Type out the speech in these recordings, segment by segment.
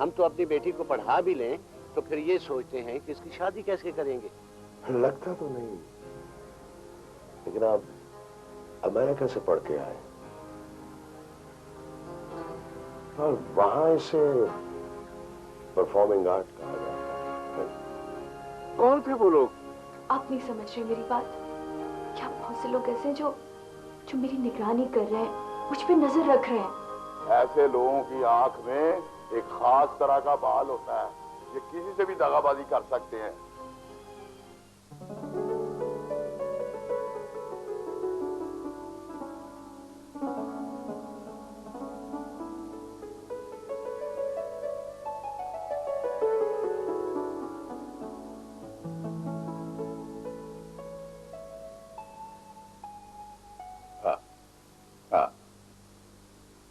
ہم تو اپنی بیٹی کو پڑھا بھی لیں تو پھر یہ سوچتے ہیں کہ اس کی شادی کیسے کریں گے. لگتا تو نہیں، لیکن آپ امریکہ سے پڑھ کے آئے اور وہاں اسے پرفارمنگ آرٹ کہا جاتا ہے. کون تھے وہ لوگ؟ آپ نہیں سمجھ رہے میری بات. کیا بہت سے لوگ ایسے ہیں جو میری نگرانی کر رہے ہیں، مجھ پہ نظر رکھ رہے ہیں. ایسے لوگوں کی آنکھ میں ایک خاص طرح کا بال ہوتا ہے، یہ کسی سے بھی دغا بازی کر سکتے ہیں.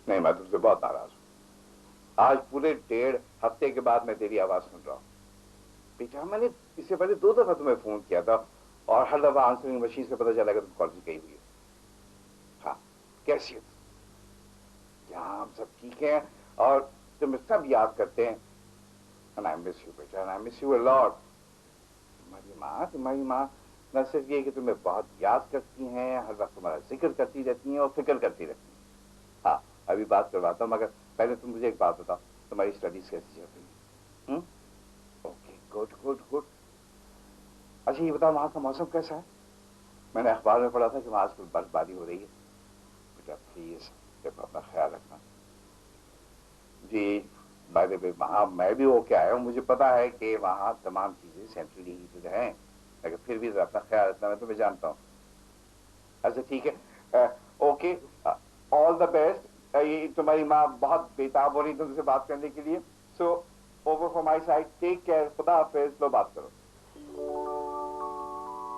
نہیں میں تم سے بہت ناراض ہوں. آج پورے 1.5 ہفتے کے بعد میں تیری آواز سن رہا ہوں. بیٹا میں نے اس سے پہلے 2 دفعہ تمہیں فون کیا تھا اور ہر دفعہ آنسرنگ مشین سے پتہ چلا کہ تم کالج گئی ہوئی ہو. ہاں کیسی ہو؟ یہاں ہم سب ٹھیک ہیں اور تمہیں سب یاد کرتے ہیں. And I miss you beta, and I miss you a lot. تمہاری ماں نہ صرف یہ کہ تمہیں بہت یاد کرتی ہیں, ہر وقت تمہارا ذکر کرتی رہتی ہیں اور فکر کرتی رہتی ہیں. ہاں ابھی بات کرواتا ہوں, مگر پہلے تم مجھے ایک بات بتاؤ, تمہاری اسٹڈیز کیسی چل رہی ہیں؟ Okay good good good. اچھا یہ بتاؤ وہاں کا موسم کیسا ہے؟ میں نے اخبار میں پڑھا تھا کہ وہاں آج کل برف باری ہو رہی ہے. بیٹا پلیز اپنا خیال رکھنا. جی بائی دی وے وہاں میں بھی ہو کے آیا ہوں, مجھے پتا ہے کہ وہاں تمام چیزیں سینٹرلی ہیٹڈ ہیں, لیکن پھر بھی اپنا خیال رکھنا, میں تمہیں جانتا ہوں. اچھا ٹھیک ہے, اوکے, آل دا بیسٹ. تمہاری ماں بہت بےتاب ہو رہی تم سے بات کرنے کے لیے, so over from my side, take care, خدا حافظ. لو بات کرو.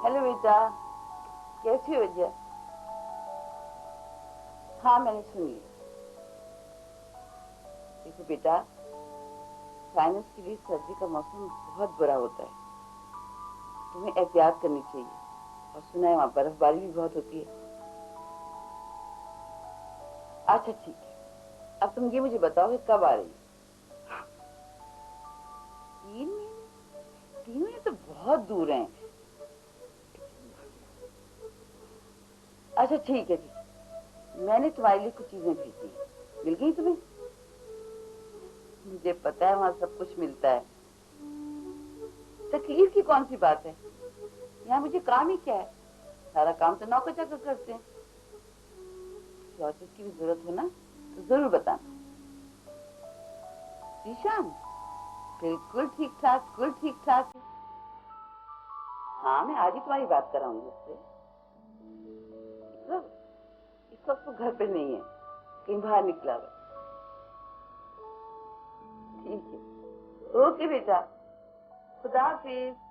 ہیلو بیٹا, کیسی ہو جائے؟ ہاں میں نے سنی. دیکھو بیٹا, سائنس کے لیے سردی کا موسم بہت برا ہوتا ہے, تمہیں احتیاط کرنی چاہیے. اور سنا ہے وہاں برف باری بھی بہت ہوتی ہے. اچھا ٹھیک ہے, اب تم یہ مجھے بتاؤ کہ کب آ رہی ہے؟ 3 مہینے؟ 3 مہینے تو بہت دور ہیں. اچھا ٹھیک ہے, میں نے تمہارے لیے کچھ چیزیں بھیجی ہیں, مل گئی تمہیں؟ مجھے پتا ہے وہاں سب کچھ ملتا ہے, تکلیف کی کون سی بات ہے؟ یہاں مجھے کام ہی کیا ہے, سارا کام تو نوکر چاکر کرتے ہیں. کسی اور چیز کی بھی ضرورت ہو نا تو ضرور بتانا. ذیشان بالکل ٹھیک ٹھاک, بالکل ٹھیک ٹھاک. ہاں میں آج ہی تمہاری بات کراؤں گی اس سے. اس وقت تو گھر پہ نہیں ہے, کہیں باہر نکلا ہوا. ٹھیک ہے, اوکے بیٹا, خدا حافظ.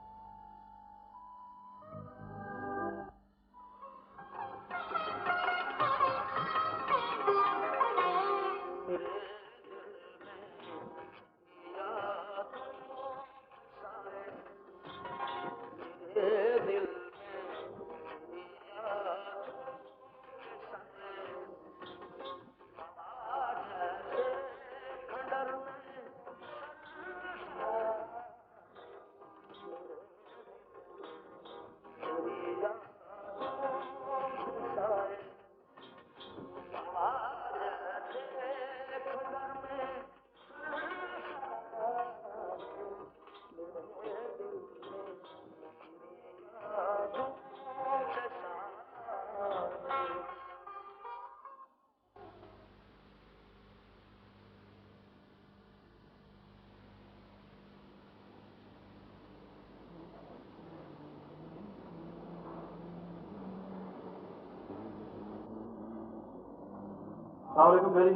السلام علیکم ڈیڈی.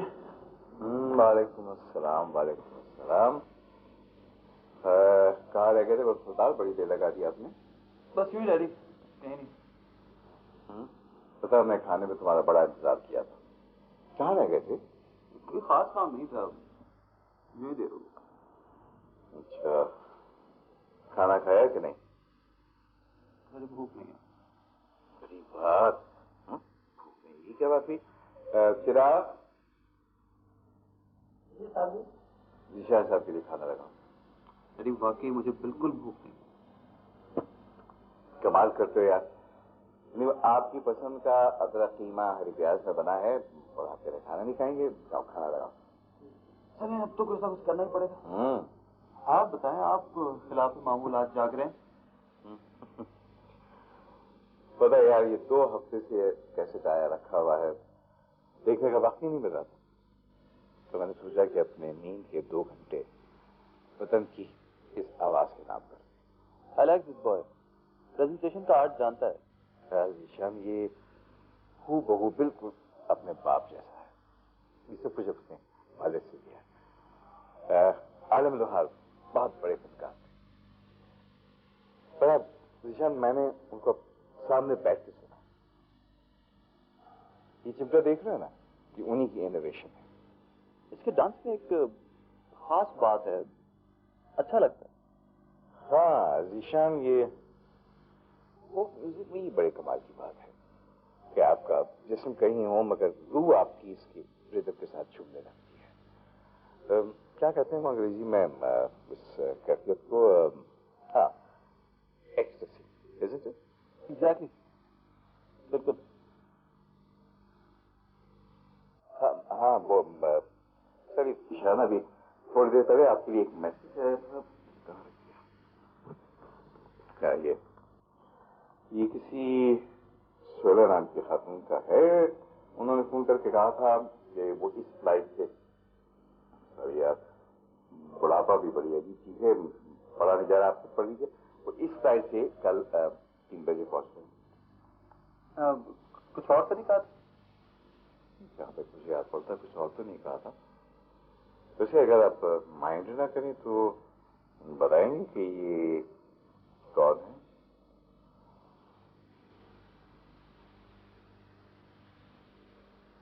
وعلیکم السلام. وعلیکم السلام. کہاں رہ گئے تھے اسپتال؟ بڑی دیر لگا دی آپ نے. بس یوں ڈیڈی, کہیں نہیں. پتا میں کھانے میں تمہارا بڑا انتظار کیا تھا. کہاں رہ گئے تھے؟ کوئی خاص کام نہیں تھا, یوں ہی دیر ہو گئی. اچھا, کھانا کھایا کہ نہیں؟ مجھے بھوک نہیں ہے. بڑی بات, بھوک نہیں, یہ کیا بات ہوئی؟ چراغ ذیشان صاحب کے لیے کھانا لگاؤں؟ ڈیڈی واقعی مجھے بالکل بھوک نہیں. کمال کرتے ہو یار. آپ کی پسند کا ادرک قیمہ ہری پیاز میں بنا ہے اور آپ کے لیے کھانا نہیں کھائیں گے. جاؤ کھانا لگاؤ. سر اب تو کچھ نہ کچھ کرنا ہی پڑے گا. آپ بتائیں, آپ خلاف معمولات جاگ رہے ہیں. پتا یار, یہ 2 ہفتے سے کیسے آیا رکھا ہوا ہے, دیکھنے کا وقت ہی نہیں مل رہا تھا. تو میں نے سوچا کہ اپنے نیند کے 2 گھنٹے وطن کی اس آواز کے نام پر. I like this boy. Presentation کا آرٹ جانتا ہے. ذیشان یہ ہو بہو بالکل اپنے باپ جیسا ہے. یہ سب کچھ اپنے والد سے لیا. عالم لوہار بہت بڑے فنکار تھے. پر ذیشان میں نے ان کو سامنے بیٹھ کے سنا. یہ چمٹا دیکھ رہے ہیں نا, کہ انہی کی انوویشن ہے. اس کے ڈانس میں ایک خاص بات ہے, اچھا لگتا ہے. ہاں ذیشان, یہ وہ میوزک میں ہی بڑے کمال کی بات ہے کہ آپ کا جسم کہیں ہو مگر روح آپ کی اس کی ردم کے ساتھ جھومنے لگتی ہے. کیا کہتے ہیں انگریزی میں اس کیفیت کو؟ ہاں, ایکسٹیسی. Isn't it? ایگزیکٹلی, بالکل. ہاں وہ سر ذیشان, ابھی تھوڑی دیر پہلے آپ کے لیے ایک میسج ہے. کیا یہ کسی سویلا نام کی خاتون کا ہے. انہوں نے فون کر کے کہا تھا کہ وہ اس فلائٹ سے, سر یار بڑھاپا بھی بڑی عجیب چیز ہے, پڑھا نہیں جا رہا, آپ خود پڑھ لیجیے. وہ اس فلائٹ سے کل 3 بجے پہنچتے ہیں. کچھ اور تو نہیں کہا تھا؟ جہاں تک مجھے یاد پڑتا ہے کچھ اور تو نہیں کہا تھا. ویسے اگر آپ مائنڈ نہ کریں تو بتائیں گے کہ یہ کون ہے؟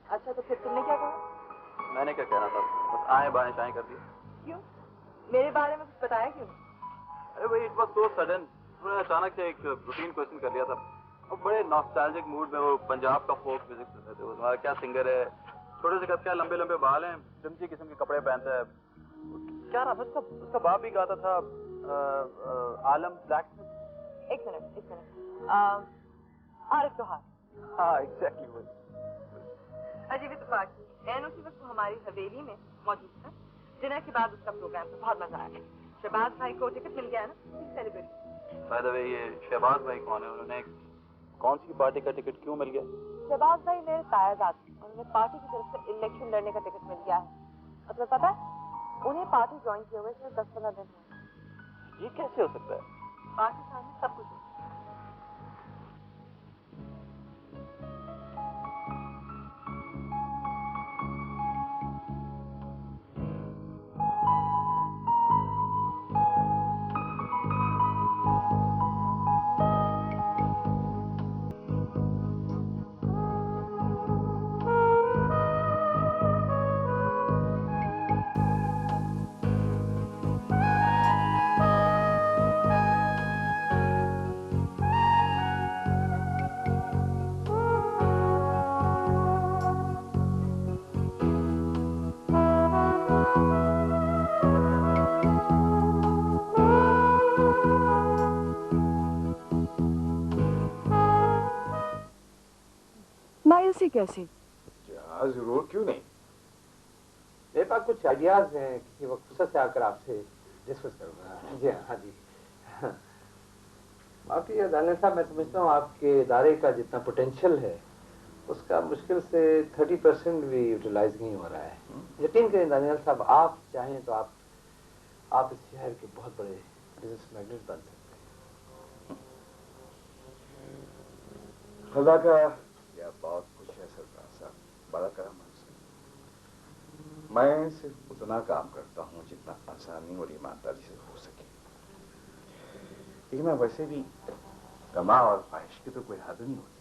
اچھا, تو پھر تم نے کیا کہا؟ میں نے کیا کہنا تھا, بس آئیں بائیں شائیں کر دیا. کیوں, میرے بارے میں کچھ بتایا کیوں نہیں؟ ارے بھائی, اٹ واز سو سڈن. انہوں نے اچانک سے ایک روٹین کوشچن کر لیا تھا, اور بڑے ناسٹالجک موڈ میں وہ پنجاب کا فوک میوزک سن رہے تھے. وہ تمہارا کیا سنگر ہے, چھوٹے سے قد کے, لمبے لمبے بال ہیں, ڈمچی قسم کے کپڑے پہنتا ہے. کیا نام ہے اس کا باپ بھی گاتا تھا, عالم بلیک. ایک منٹ, عارف توہار. ہاں ایگزیکٹلی وہی. عجیب اتفاق, این اسی وقت وہ ہماری حویلی میں موجود تھا. ڈنر کے بعد اس کا پروگرام تھا, بہت مزہ آیا. شہباز بھائی کو ٹکٹ مل گیا ہے نا, سیلیبریٹ. بائی دی وے, یہ شہباز بھائی کون ہے, انہوں نے کون سی پارٹی کا ٹکٹ کیوں مل گیا؟ شہباز بھائی میرے تایازاد, انہوں نے پارٹی کی طرف سے الیکشن لڑنے کا ٹکٹ مل گیا ہے. مطلب پتا ہے, انہیں پارٹی جوائن کیے ہوئے صرف 10-15 دن ہوئے. یہ کیسے ہو سکتا ہے؟ پارٹی سامنے سب کچھ ہے. مایوسی کیسی؟ ہاں ضرور, کیوں نہیں. میرے پاس کچھ آئیڈیاز ہیں, کسی وقت فرصت سے آ کر آپ سے ڈسکس کروں گا. جی ہاں جی. باقی دانیال صاحب, میں سمجھتا ہوں آپ کے ادارے کا جتنا پوٹینشیل ہے اس کا مشکل سے 30% بھی یوٹیلائز نہیں ہو رہا ہے. یقین کریں دانیال صاحب, آپ چاہیں تو آپ اس شہر کے بہت بڑے بزنس میگنیٹ بن سکتے ہیں. خدا کا یا بہت کچھ ہے سرکار صاحب, بڑا کرم ہے. میں صرف اتنا کام کرتا ہوں جتنا آسانی اور ایمانداری سے ہو سکے. لیکن میں ویسے بھی کما اور خواہش کی تو کوئی حد نہیں ہوتی.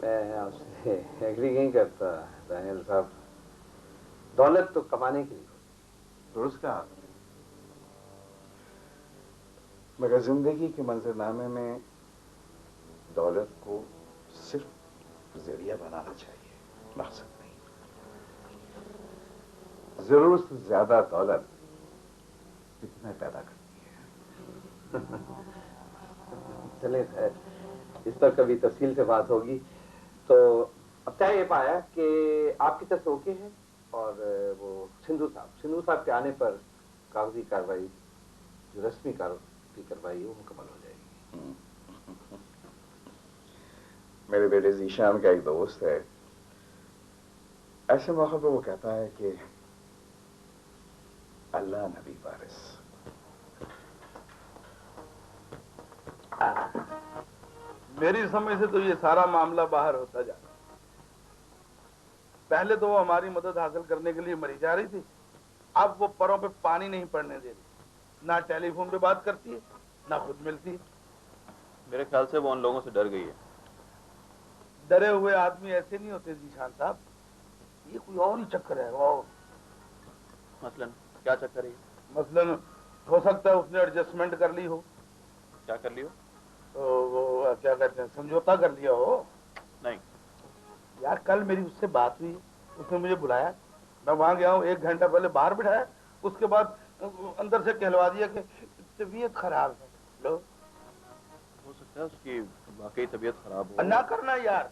میں آپ سے ایگری نہیں کرتا دانیال صاحب. دولت تو کمانے کے لیے درست کہا آپ نے, مگر زندگی کے منظرنامے میں دولت کو صرف ذریعہ بنانا چاہیے, مقصد نہیں. ضرورت سے زیادہ دولت فتنہ پیدا کرتی ہے. چلے خیر، اس پر کبھی تفصیل سے بات ہوگی. تو اب طے یہ پایا کہ آپ کی طرف سے اوکے ہے، اور وہ سندھو صاحب کے آنے پر کاغذی کارروائی، جو رسمی کاغذی کارروائی ہے وہ مکمل ہو جائے گی. میرے بیٹے ذیشان کا ایک دوست ہے، ایسے موقع پہ وہ کہتا ہے کہ اللہ نبی وارث. میری سمجھ سے تو یہ سارا معاملہ باہر ہوتا جا رہا ہے. پہلے تو وہ ہماری مدد حاصل کرنے کے لیے مری جا رہی تھی، اب وہ پروں پہ پانی نہیں پڑنے دے رہی. نہ ٹیلی فون پہ بات کرتی ہے، نہ خود ملتی ہے. میرے خیال سے وہ ان لوگوں سے ڈر گئی ہے. ڈرے ہوئے آدمی ایسے نہیں ہوتے ذیشان صاحب، یہ کوئی اور ہی چکر ہے. اور مثلاً کیا چکر ہے؟ مثلاً ہو سکتا ہے اس نے ایڈجسٹمنٹ کر لی ہو. کیا کر لی ہو؟ تو وہ کیا کہتے ہیں، سمجھوتا کر لیا ہو. نہیں یار کل میری اس سے بات ہوئی، اس نے مجھے بلایا، میں وہاں گیا ہوں، 1 گھنٹہ پہلے باہر بٹھایا، اس کے بعد اندر سے کہلوا دیا کہ طبیعت خراب ہے. لو، ہو سکتا ہے اس کی واقعی طبیعت خراب ہو. نہ کرنا یار.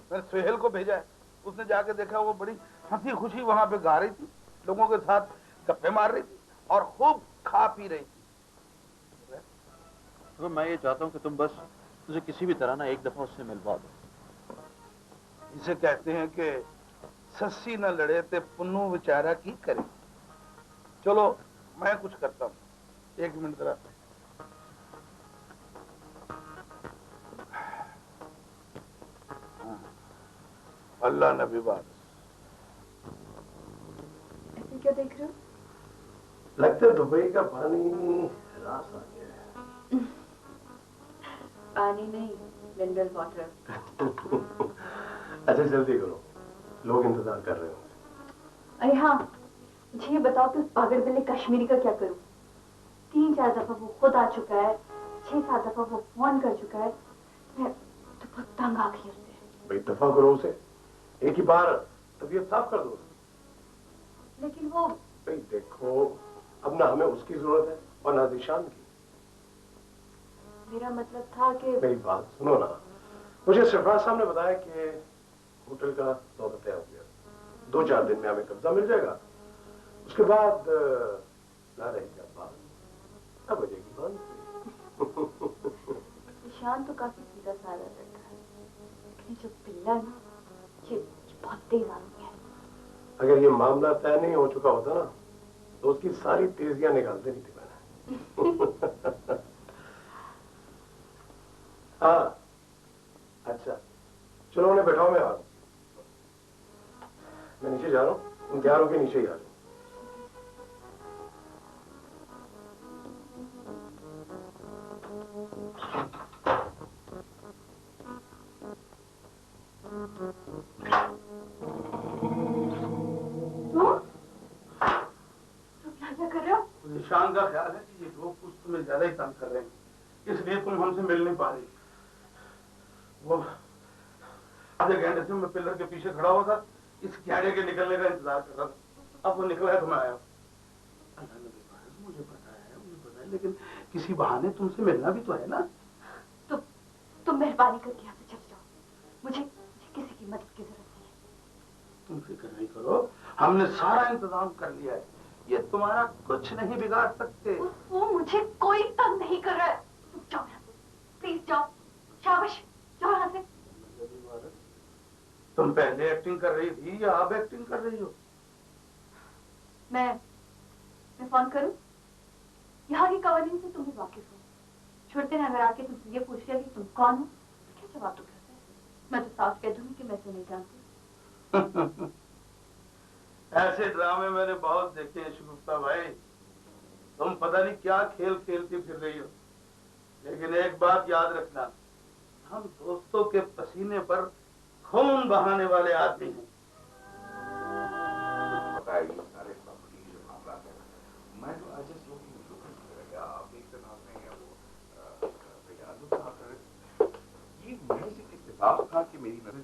میں نے سہیل کو بھیجا ہے، اس نے جا کے دیکھا وہ بڑی ہنسی خوشی وہاں پہ گا رہی تھی، لوگوں کے ساتھ گپے مار رہی تھی اور خوب کھا پی رہی تھی. تو میں یہ چاہتا ہوں کہ تم بس مجھے کسی بھی طرح نا ایک دفعہ اس سے ملوا دو. اسے کہتے ہیں کہ سسی نہ لڑے تے پنو بیچارہ کی کرے. چلو میں کچھ کرتا ہوں، 1 منٹ ذرا. اللہ نبی وارث. ایسے کیا دیکھ رہے ہو؟ لگتا ہے دبئی کا پانی راس آ گیا ہے. پانی نہیں، منرل واٹر. اچھا جلدی کرو، لوگ انتظار کر رہے ہوں. ارے ہاں، مجھے یہ بتاؤ کہ اس پاگل بلے کشمیری کا کیا کروں؟ 3-4 دفعہ وہ خود آ چکا ہے، 6-7 دفعہ وہ فون کر چکا ہے. میں تو بہت تنگ آ گئی اس سے. بھائی دفعہ کرو اسے، ایک ہی بار طبیعت صاف کر دو. لیکن وہ بھائی دیکھو، اب نہ ہمیں اس کی ضرورت ہے اور نہ ذیشان کی. میرا مطلب تھا کہ میری بات سنو نا، مجھے سرفراز صاحب نے بتایا کہ ہوٹل کا سودا طے ہو گیا، 2-4 دن میں ہمیں قبضہ مل جائے گا. اس کے بعد نہ رہے گا بات، اب ہو جائے گی بات. نشان تو کافی سیدھا سادہ لڑکا ہے، لیکن جو بلا نا یہ بہت تیز آدمی ہے. اگر یہ معاملہ طے نہیں ہو چکا ہوتا نا تو اس کی ساری تیزیاں نکال دینی تھی میں نے. ہاں اچھا چلو انہیں بیٹھاؤ، میں آ رہا ہوں. میں نیچے جا رہا ہوں، تم تیار ہو کے نیچے ہی آ جاؤ. کیا کر رہے ہو؟ نشان کا خیال ہے کہ یہ لوگ کچھ تمہیں زیادہ ہی تنگ کر رہے ہیں، اس لیے تم ہم سے مل نہیں پا رہی. وہ آدھے گھنٹے سے میں پلر کے پیچھے کھڑا ہوا تھا، اس کیڑے کے نکلنے کا انتظار کر رہا تھا. اب وہ نکلا ہے تو میں آیا. اللہ نبی وارث، مجھے پتا ہے، لیکن کسی بہانے تم سے ملنا بھی تو ہے نا. تم مہربانی کر کے یہاں سے چل جاؤ، مجھے کسی کی مدد کی ضرورت نہیں ہے. تم فکر نہیں کرو، ہم نے سارا انتظام کر لیا ہے، یہ تمہارا کچھ نہیں بگاڑ سکتے. وہ مجھے کوئی تنگ نہیں کر رہا ہے. تم جاؤ یہاں سے، پلیز جاؤ. شاباش، جاؤ یہاں سے. تم پہلے ایکٹنگ کر رہی تھی یا اب ایکٹنگ کر رہی ہو؟ میں فون کروں؟ یہاں کی قوانین سے تم بھی واقف ہو. چھوڑتے ہیں اگر آ کے تم سے یہ پوچھ لیا کہ تم کون ہو تو کیا جواب دو گے؟ میں تو صاف کہہ دوں گی کہ میں تو نہیں جانتی. ایسے ڈرامے میں نے بہت دیکھے ہیں شگفتہ بھائی، تم پتہ نہیں کیا کھیل کھیلتی پھر رہی ہو. لیکن ایک بات یاد رکھنا، ہم دوستوں کے پسینے پر خون بہانے والے آدمی ہیں. سارے پراپرٹی جو معاملات ہیں، میں تو آج اس لوگ گیا. آپ ایک دن آپ نے یہ محض ایک اتفاق تھا کہ میری نظر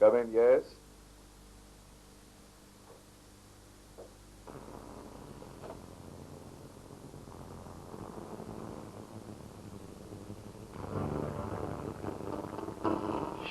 Come in, yes.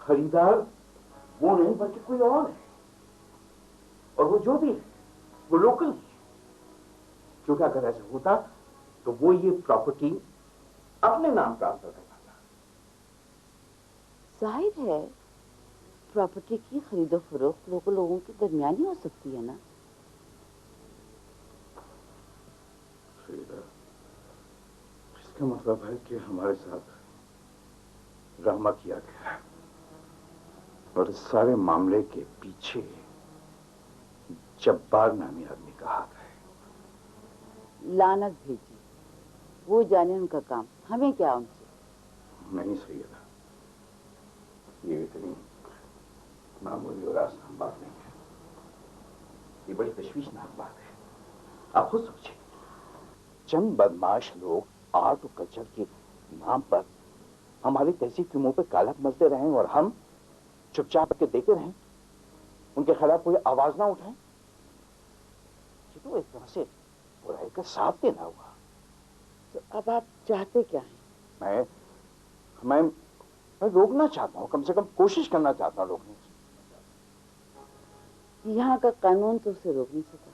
خریدار وہ نہیں بلکہ کوئی اور ہے، اور وہ جو بھی ہے وہ لوکل ہے، کیونکہ اگر ایسا ہوتا تو وہ یہ پراپرٹی اپنے نام ٹرانسفر کر پاتا۔ ظاہر ہے پراپرٹی کی خرید و فروخت لوگوں کے درمیان ہی ہو سکتی ہے نا۔ اس کا مطلب ہے کہ ہمارے ساتھ ڈرامہ کیا گیا ہے، اور اس سارے معاملے کے پیچھے جبار نامی آدمی کا ہاتھ ہے۔ لعنت بھیجی، وہ جانے ان کا کام، ہمیں کیا ان سے۔ نہیں سیدہ، یہ اتنی معمولی اور آسان بات نہیں ہے، یہ بڑی تشویشناک بات ہے۔ آپ خود سوچیں، چند بدماش لوگ آرٹ اور کلچر کے نام پر ہماری تہذیب کے منہ پہ کالا ملتے رہیں اور ہم چپ چاپ کے دیکھتے رہیں، ان کے خلاف کوئی آواز نہ اٹھائیں، یہ تو ایک طرح سے برائی کا ساتھ دینا ہوا۔ تو اب آپ چاہتے کیا ہیں؟ میں روکنا چاہتا ہوں، کم سے کم کوشش کرنا چاہتا ہوں روکنے کی۔ یہاں کا قانون تو اسے روک نہیں سکا،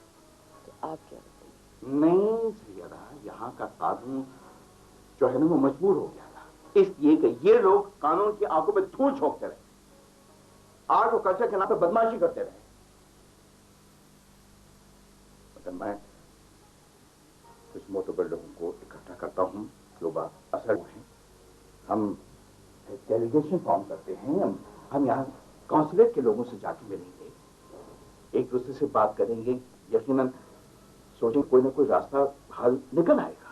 تو آپ کیا بتائیں؟ نہیں سیدہ، یہاں کا قانون جو ہے نا وہ مجبور ہو گیا تھا، اس لیے کہ یہ لوگ قانون کی آنکھوں میں دھول جھونکتے رہے، آرٹ اور کلچر کے نام پہ بدماشی کرتے رہے۔ مگر میں کچھ معتبر لوگوں کو اکٹھا کرتا ہوں جو بات اثر ہیں، ہم ایک ڈیلیگیشن فارم کرتے ہیں، ہم یہاں کونسلیٹ کے لوگوں سے جا کے ملیں گے، ایک دوسرے سے بات کریں گے، یقیناً سوچیں کوئی نہ کوئی راستہ حل نکل آئے گا۔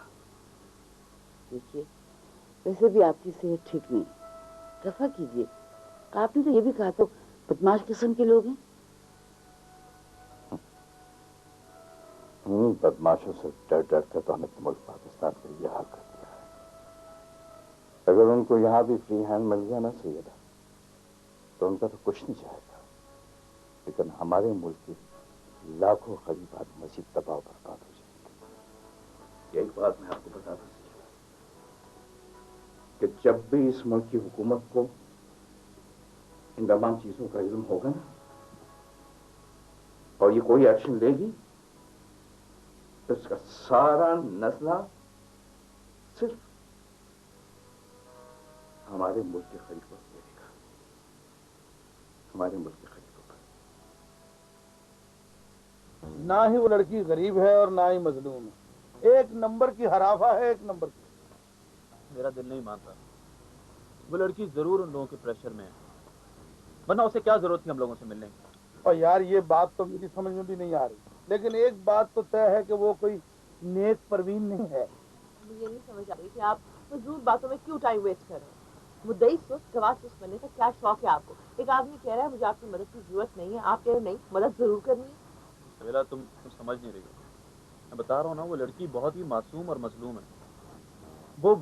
دیکھیے ویسے بھی آپ کی صحت ٹھیک نہیں، رفع کیجیے۔ آپ نے تو یہ بھی کہا تھا بدماش قسم کے لوگ ہیں۔ بدماشوں سے ڈر ڈر کر تو ہم نے ملک پاکستان کا یہ حال کر دیا ہے۔ اگر ان کو یہاں بھی فری ہینڈ مل گیا نا سیدہ، تو ان کا تو کچھ نہیں جائے گا، لیکن ہمارے ملک کے لاکھوں غریب آدمی مزید تباہ و برباد ہو جائیں گے۔ ایک بات میں آپ کو بتا دوں کہ جب بھی اس ملک کی حکومت کو ان تمام چیزوں کا علم ہوگا نا اور یہ کوئی ایکشن لے گی، تو اس کا سارا نزلہ صرف ہمارے ملک کے خلیفوں پر گرے گا، ہمارے ملک کے خلیفوں پر۔ نہ ہی وہ لڑکی غریب ہے اور نہ ہی مظلوم ہے، ایک نمبر کی حرافہ ہے، ایک نمبر کی۔ میرا دل نہیں مانتا، وہ لڑکی ضرور ان لوگوں کے پریشر میں ہے، ورنہ اسے کیا ضرورت تھی ہم لوگوں سے ملنے کی۔ اور یار یہ بات تو میری سمجھ میں بھی نہیں آ رہی، لیکن ایک بات تو طے ہے کہ وہ کوئی نیک پروین نہیں ہے۔ مجھے نہیں سمجھ آ رہی کہ آپ فضول باتوں میں کیوں ٹائم ویسٹ کر رہے ہیں۔ مدعی سست گواہ سست بننے کا کیا شوق ہے آپ کو؟ ایک آدمی کہہ رہا ہے مجھے آپ کی مدد کی ضرورت نہیں ہے، آپ کہہ رہے نہیں مدد ضرور کرنی ہے۔ سویلا تم سمجھ نہیں رہی ہو، میں بتا رہا ہوں نا، وہ لڑکی بہت ہی معصوم اور مظلوم ہے، وہ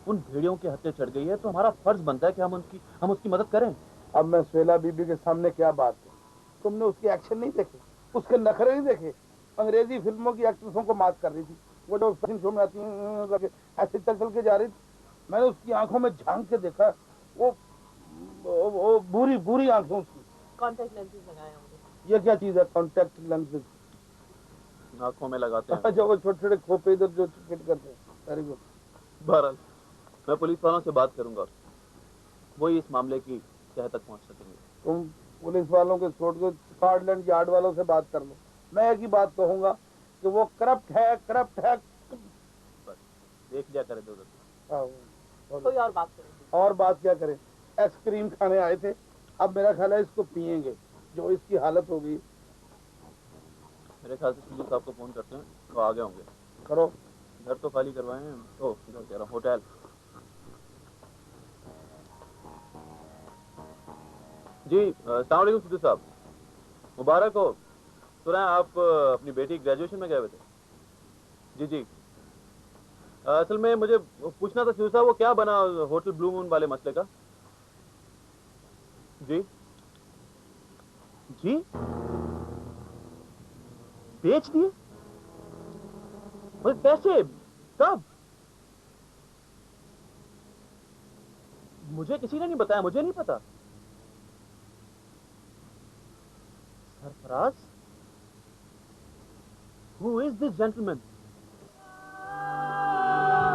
ان بھیڑیوں کے ہتھے چڑھ گئی ہے، تو ہمارا فرض بنتا ہے کہ ہم اس کی مدد کریں۔ اب میں سویلا بی بی کے سامنے کیا بات ہے؟ تم نے اس کے ایکشن نہیں دیکھے، اس کے نخرے نہیں دیکھے؟ انگریزی فلموں کی ایکٹریسوں کو مات کر رہی تھی، وہ جو فیشن شو میں آتی ہیں ایسے چل چل کے جا رہی تھی، میں نے اس کی آنکھوں میں جھانک کے دیکھا، وہ بری بری آنکھیں اس کی۔ کانٹیکٹ لینسز لگائے ہوں گے۔ یہ کیا چیز ہے کانٹیکٹ لینسز؟ آنکھوں میں لگاتے ہیں۔ اچھا وہ چھوٹے چھوٹے کھوپے ادھر جو فٹ کرتے ہیں، ویری گڈ۔ بہرحال میں پولیس والوں سے بات کروں گا، وہی اس معاملے کی تہہ تک پہنچ سکیں گے۔ تم پولیس والوں کے چھوڑ کے اسکاٹ لینڈ یارڈ والوں سے بات کر لو۔ میں ایک ہی بات کہوں گا کہ وہ کرپٹ ہے، کرپٹ ہے۔ بس دیکھ لیا کرے دو کوئی اور بات کریں گے۔ اور بات کیا کریں؟ آئس کریم کھانے آئے تھے، اب میرا خیال ہے اس کو پئیں گے، جو اس کی حالت ہوگی۔ میرے خیال سے سندھو صاحب کو فون کرتے ہیں، وہ آگے ہوں گے۔ کرو۔ گھر تو خالی کروائے ہیں، گھر کہہ رہا ہوں ہوٹل۔ جی السلام علیکم سدھو صاحب، مبارک ہو۔ سنا ہے آپ اپنی بیٹی گریجویشن میں گئے ہوئے تھے؟ جی اصل میں مجھے پوچھنا تھا سدھو صاحب، وہ کیا بنا ہوٹل بلو مون والے مسئلے کا؟ جی بیچ دیے؟ پیسے کب؟ مجھے کسی نے نہیں بتایا، مجھے نہیں پتا۔ Raz? Who is this gentleman?